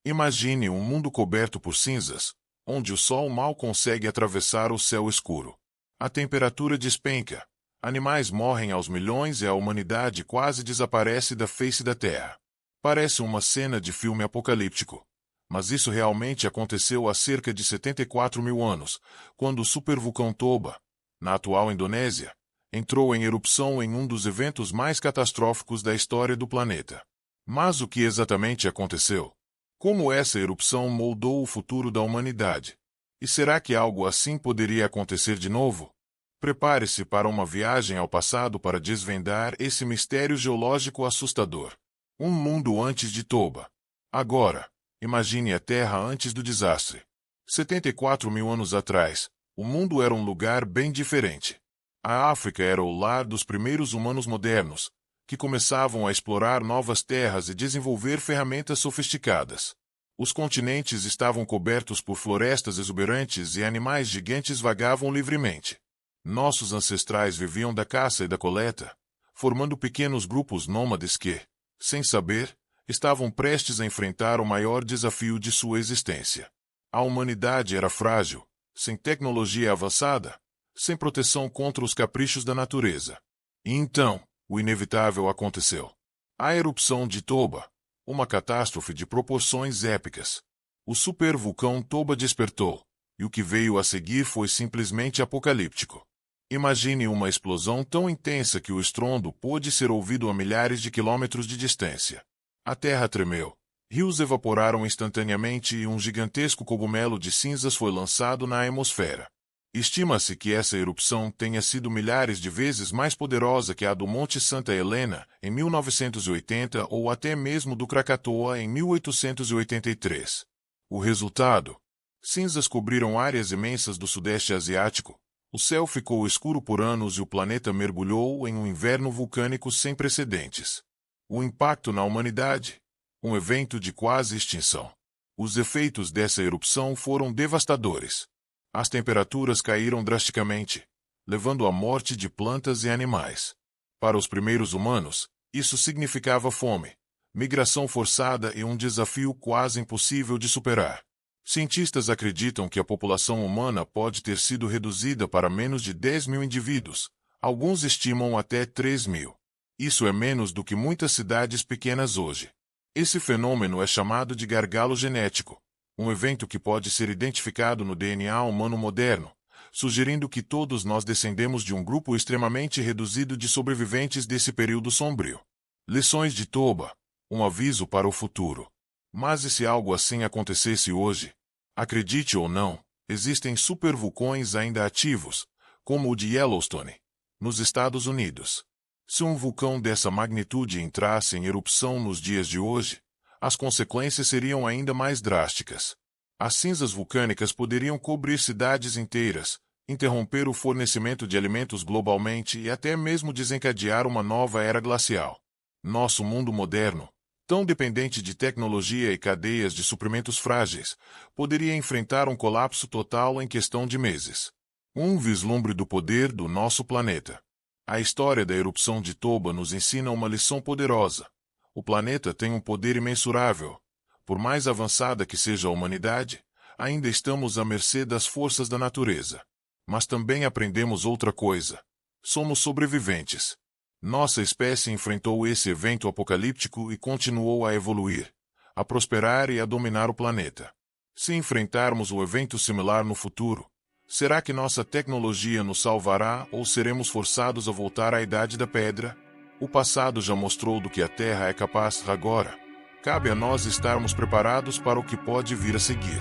Imagine um mundo coberto por cinzas, onde o sol mal consegue atravessar o céu escuro. A temperatura despenca, animais morrem aos milhões e a humanidade quase desaparece da face da Terra. Parece uma cena de filme apocalíptico. Mas isso realmente aconteceu há cerca de 74 mil anos, quando o supervulcão Toba, na atual Indonésia, entrou em erupção em um dos eventos mais catastróficos da história do planeta. Mas o que exatamente aconteceu? Como essa erupção moldou o futuro da humanidade? E será que algo assim poderia acontecer de novo? Prepare-se para uma viagem ao passado para desvendar esse mistério geológico assustador. Um mundo antes de Toba. Agora, imagine a Terra antes do desastre. 74 mil anos atrás, o mundo era um lugar bem diferente. A África era o lar dos primeiros humanos modernos, que começavam a explorar novas terras e desenvolver ferramentas sofisticadas. Os continentes estavam cobertos por florestas exuberantes e animais gigantes vagavam livremente. Nossos ancestrais viviam da caça e da coleta, formando pequenos grupos nômades que, sem saber, estavam prestes a enfrentar o maior desafio de sua existência. A humanidade era frágil, sem tecnologia avançada, sem proteção contra os caprichos da natureza. E então, o inevitável aconteceu. A erupção de Toba, uma catástrofe de proporções épicas. O supervulcão Toba despertou, e o que veio a seguir foi simplesmente apocalíptico. Imagine uma explosão tão intensa que o estrondo pôde ser ouvido a milhares de quilômetros de distância. A terra tremeu, rios evaporaram instantaneamente e um gigantesco cogumelo de cinzas foi lançado na atmosfera. Estima-se que essa erupção tenha sido milhares de vezes mais poderosa que a do Monte Santa Helena, em 1980, ou até mesmo do Krakatoa, em 1883. O resultado? Cinzas cobriram áreas imensas do Sudeste Asiático, o céu ficou escuro por anos e o planeta mergulhou em um inverno vulcânico sem precedentes. O impacto na humanidade? Um evento de quase extinção. Os efeitos dessa erupção foram devastadores. As temperaturas caíram drasticamente, levando à morte de plantas e animais. Para os primeiros humanos, isso significava fome, migração forçada e um desafio quase impossível de superar. Cientistas acreditam que a população humana pode ter sido reduzida para menos de 10 mil indivíduos, alguns estimam até 3 mil. Isso é menos do que muitas cidades pequenas hoje. Esse fenômeno é chamado de gargalo genético, um evento que pode ser identificado no DNA humano moderno, sugerindo que todos nós descendemos de um grupo extremamente reduzido de sobreviventes desse período sombrio. Lições de Toba, um aviso para o futuro. Mas e se algo assim acontecesse hoje? Acredite ou não, existem supervulcões ainda ativos, como o de Yellowstone, nos Estados Unidos. Se um vulcão dessa magnitude entrasse em erupção nos dias de hoje, as consequências seriam ainda mais drásticas. As cinzas vulcânicas poderiam cobrir cidades inteiras, interromper o fornecimento de alimentos globalmente e até mesmo desencadear uma nova era glacial. Nosso mundo moderno, tão dependente de tecnologia e cadeias de suprimentos frágeis, poderia enfrentar um colapso total em questão de meses. Um vislumbre do poder do nosso planeta. A história da erupção de Toba nos ensina uma lição poderosa. O planeta tem um poder imensurável. Por mais avançada que seja a humanidade, ainda estamos à mercê das forças da natureza. Mas também aprendemos outra coisa. Somos sobreviventes. Nossa espécie enfrentou esse evento apocalíptico e continuou a evoluir, a prosperar e a dominar o planeta. Se enfrentarmos um evento similar no futuro, será que nossa tecnologia nos salvará ou seremos forçados a voltar à Idade da Pedra? O passado já mostrou do que a Terra é capaz agora. Cabe a nós estarmos preparados para o que pode vir a seguir.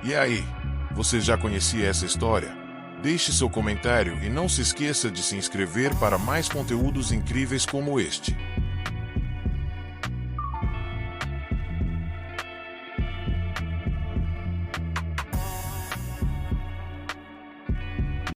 E aí, você já conhecia essa história? Deixe seu comentário e não se esqueça de se inscrever para mais conteúdos incríveis como este.